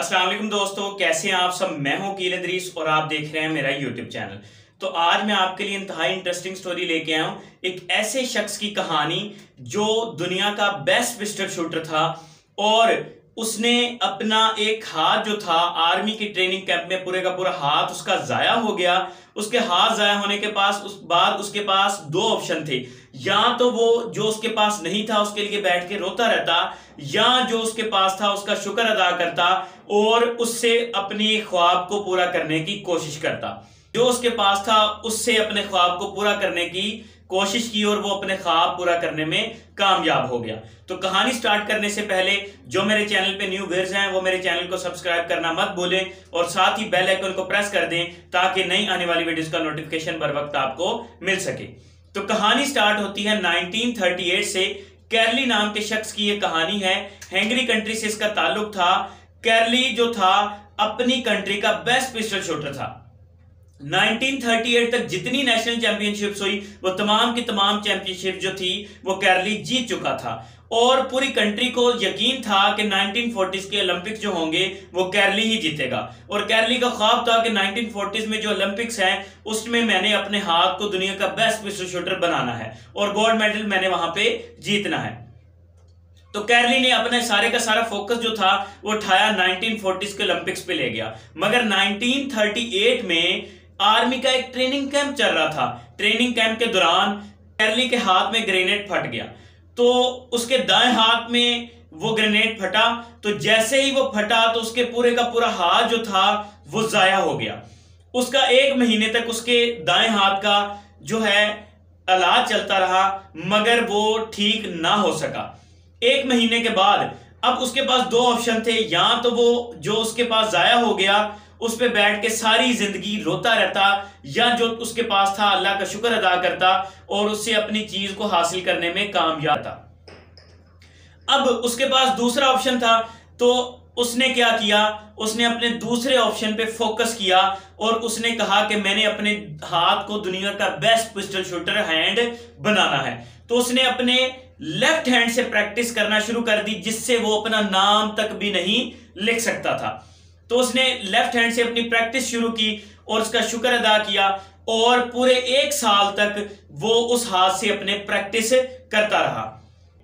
अस्सलाम वालेकुम दोस्तों, कैसे हैं आप सब। मैं हूं कील इदरीस और आप देख रहे हैं मेरा यूट्यूब चैनल। तो आज मैं आपके लिए इंतहाई इंटरेस्टिंग स्टोरी लेके आया हूं, एक ऐसे शख्स की कहानी जो दुनिया का बेस्ट पिस्टल शूटर था और उसने अपना एक हाथ जो था आर्मी की ट्रेनिंग कैंप में पूरे का पूरा हाथ उसका जाया हो गया। उसके हाथ जाया होने के पास उसके पास दो ऑप्शन थे, या तो वो जो उसके पास नहीं था उसके लिए बैठ के रोता रहता, या जो उसके पास था उसका शुक्र अदा करता और उससे अपनी ख्वाब को पूरा करने की कोशिश करता। जो उसके पास था उससे अपने ख्वाब को पूरा करने की कोशिश की और वो अपने ख्वाब पूरा करने में कामयाब हो गया। तो कहानी स्टार्ट करने से पहले जो मेरे चैनल पे न्यू व्यूअर्स हैं वो मेरे चैनल को सब्सक्राइब करना मत भूलें और साथ ही बेल आइकन को प्रेस कर दें ताकि नई आने वाली वीडियोस का नोटिफिकेशन बर वक्त आपको मिल सके। तो कहानी स्टार्ट होती है 1938 से। कैरली नाम के शख्स की ये कहानी है। हंगरी कंट्री से इसका ताल्लुक था। कैरली जो था अपनी कंट्री का बेस्ट पिस्टल शूटर था। 1938 तक जितनी नेशनल चैंपियनशिप्स हुई वो तमाम की तमाम चैंपियनशिप जो थी वो कैरली जीत चुका था और पूरी कंट्री को यकीन था कि 1940s के ओलंपिक्स जो होंगे वो कैरली ही जीतेगा। और कैरली का ख्वाब था कि 1940s में जो ओलंपिक्स हैं उसमें मैंने अपने हाथ को दुनिया का बेस्ट पिस्टल शूटर बनाना है और गोल्ड मेडल मैंने वहां पे जीतना है। तो कैरली ने अपने सारे का सारा फोकस जो था वो उठाया 1940s के ओलंपिक्स पे ले गया। मगर 1938 में आर्मी का एक ट्रेनिंग कैंप चल रहा था। ट्रेनिंग कैंप के दौरान कैरली के हाथ में ग्रेनेड फट गया, तो उसके दाएं हाथ में वो ग्रेनेड फटा। तो जैसे ही वो फटा तो उसके पूरे का पूरा हाथ जो था वो जाया हो गया। उसका 1 महीने तक उसके दाएं हाथ का जो है इलाज चलता रहा मगर वो ठीक ना हो सका। 1 महीने के बाद अब उसके पास दो ऑप्शन थे, या तो वो जो उसके पास जाया हो गया उस पे बैठ के सारी जिंदगी रोता रहता, या जो उसके पास था अल्लाह का शुक्र अदा करता और उससे अपनी चीज को हासिल करने में कामयाब था। अब उसके पास दूसरा ऑप्शन था, तो उसने क्या किया, उसने अपने दूसरे ऑप्शन पे फोकस किया और उसने कहा कि मैंने अपने हाथ को दुनिया का बेस्ट पिस्टल शूटर हैंड बनाना है। तो उसने अपने लेफ्ट हैंड से प्रैक्टिस करना शुरू कर दी जिससे वो अपना नाम तक भी नहीं लिख सकता था। तो उसने लेफ्ट हैंड से अपनी प्रैक्टिस शुरू की और उसका शुक्र अदा किया और पूरे 1 साल तक वो उस हाथ से अपने प्रैक्टिस करता रहा।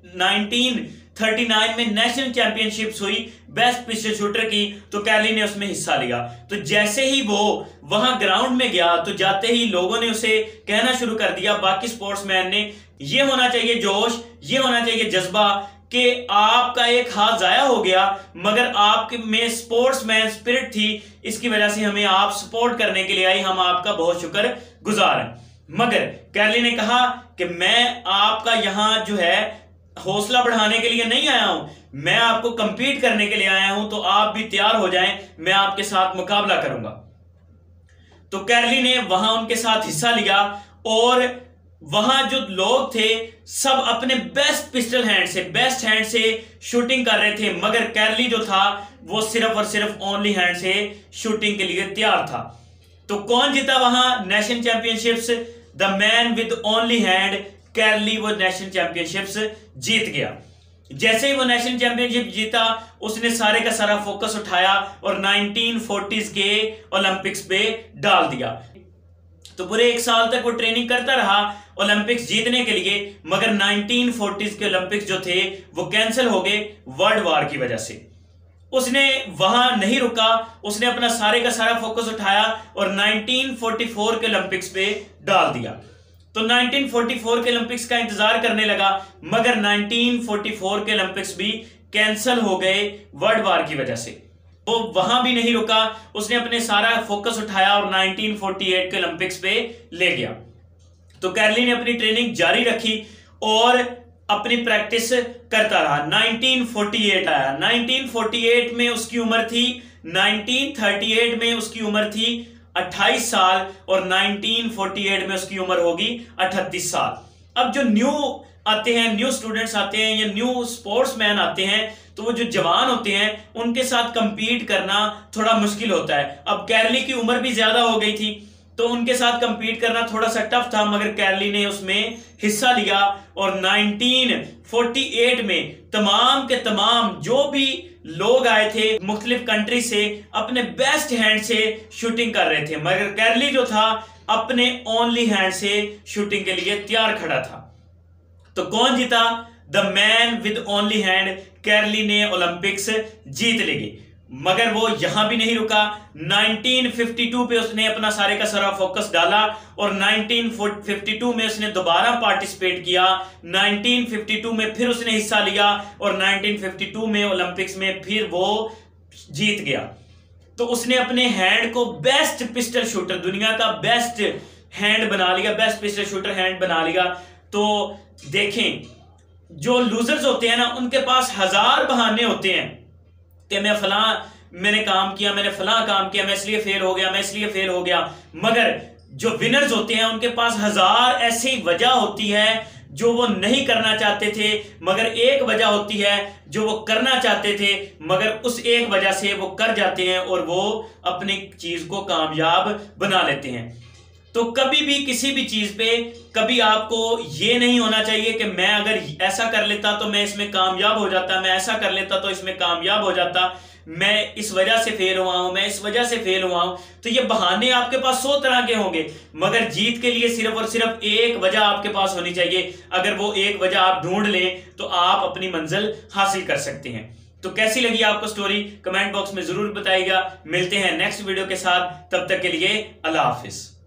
1939 में नेशनल चैंपियनशिप्स हुई बेस्ट पिस्टल शूटर की, तो कैरली ने उसमें हिस्सा लिया। तो जैसे ही वो वहां ग्राउंड में गया तो जाते ही लोगों ने उसे कहना शुरू कर दिया, बाकी स्पोर्ट्समैन ने, ये होना चाहिए जोश, ये होना चाहिए जज्बा कि आपका एक हाथ जाया हो गया मगर आपके में स्पोर्ट्समैन स्पिरिट थी, इसकी वजह से हमें आप सपोर्ट करने के लिए आई, हम आपका बहुत शुक्र गुजार हैं। मगर कैरली ने कहा कि मैं आपका यहां जो है हौसला बढ़ाने के लिए नहीं आया हूं, मैं आपको कंपीट करने के लिए आया हूं, तो आप भी तैयार हो जाएं, मैं आपके साथ मुकाबला करूंगा। तो कैरली ने वहां उनके साथ हिस्सा लिया और वहां जो लोग थे सब अपने बेस्ट पिस्टल हैंड से, बेस्ट हैंड से शूटिंग कर रहे थे, मगर कैरली जो था वो सिर्फ और सिर्फ ओनली हैंड से शूटिंग के लिए तैयार था। तो कौन जीता वहां national championships? The man with only hand. Carly वो नेशनल चैंपियनशिप्स जीत गया। जैसे ही वो नेशनल चैंपियनशिप जीता उसने सारे का सारा फोकस उठाया और 1940s के ओलंपिक्स पे डाल दिया। तो पूरे 1 साल तक वो ट्रेनिंग करता रहा ओलंपिक्स जीतने के लिए, मगर 1940s के ओलंपिक्स जो थे वो कैंसिल हो गए वर्ल्ड वॉर की वजह से। उसने वहां नहीं रुका, उसने अपना सारे का सारा फोकस उठाया और 1944 के ओलंपिक्स पे डाल दिया। तो 1944 के ओलंपिक्स का इंतजार करने लगा मगर 1944 के ओलंपिक्स भी कैंसिल हो गए वर्ल्ड वॉर की वजह से। वो वहां भी नहीं रुका, उसने अपने सारा फोकस उठाया और 1948 के ओलंपिक्स पे ले गया। तो कैरली ने अपनी ट्रेनिंग जारी रखी और अपनी प्रैक्टिस करता रहा। 1948 आया। 1948 में उसकी उम्र थी 1938 में उसकी उम्र थी 28 साल और 1948 में उसकी उम्र होगी 38 साल। अब जो न्यू आते हैं, न्यू स्टूडेंट्स आते हैं या न्यू स्पोर्ट्समैन आते हैं, तो वो जो जवान होते हैं उनके साथ कंपीट करना थोड़ा मुश्किल होता है। अब कैरली की उम्र भी ज्यादा हो गई थी तो उनके साथ कंपीट करना थोड़ा सा टफ था, मगर कैरली ने उसमें हिस्सा लिया और 1948 में तमाम के तमाम जो भी लोग आए थे मुख्तलिफ कंट्री से, अपने बेस्ट हैंड से शूटिंग कर रहे थे, मगर कैरली जो था अपने ओनली हैंड से शूटिंग के लिए तैयार खड़ा था। तो कौन जीता? The man with only hand. Carly ने ओलंपिक्स जीत ली। मगर वो यहां भी नहीं रुका। 1952 पे उसने अपना सारे का सारा फोकस डाला और 1952 में उसने दोबारा पार्टिसिपेट किया। 1952 में फिर उसने हिस्सा लिया और 1952 में ओलंपिक्स में फिर वो जीत गया। तो उसने अपने हैंड को बेस्ट पिस्टल शूटर, दुनिया का बेस्ट हैंड बना लिया, बेस्ट पिस्टल शूटर हैंड बना लिया। तो देखें, जो लूजर्स होते हैं ना, उनके पास हजार बहाने होते हैं कि मैंने काम किया, मैंने फलां काम किया, मैं इसलिए फेल हो गया, मैं इसलिए फेल हो गया। मगर जो विनर्स होते हैं उनके पास हजार ऐसी वजह होती है जो वो नहीं करना चाहते थे, मगर एक वजह होती है जो वो करना चाहते थे, मगर उस एक वजह से वो कर जाते हैं और वो अपनी चीज को कामयाब बना लेते हैं। तो कभी भी किसी भी चीज पे कभी आपको ये नहीं होना चाहिए कि मैं अगर ऐसा कर लेता तो मैं इसमें कामयाब हो जाता, मैं ऐसा कर लेता तो इसमें कामयाब हो जाता, मैं इस वजह से फेल हुआ हूं, मैं इस वजह से फेल हुआ हूं। तो ये बहाने आपके पास 100 तरह के होंगे, मगर जीत के लिए सिर्फ और सिर्फ एक वजह आपके पास होनी चाहिए। अगर वो एक वजह आप ढूंढ लें तो आप अपनी मंजिल हासिल कर सकते हैं। तो कैसी लगी आपको स्टोरी? कमेंट बॉक्स में जरूर बताइएगा। मिलते हैं नेक्स्ट वीडियो के साथ, तब तक के लिए अल्लाह हाफिज।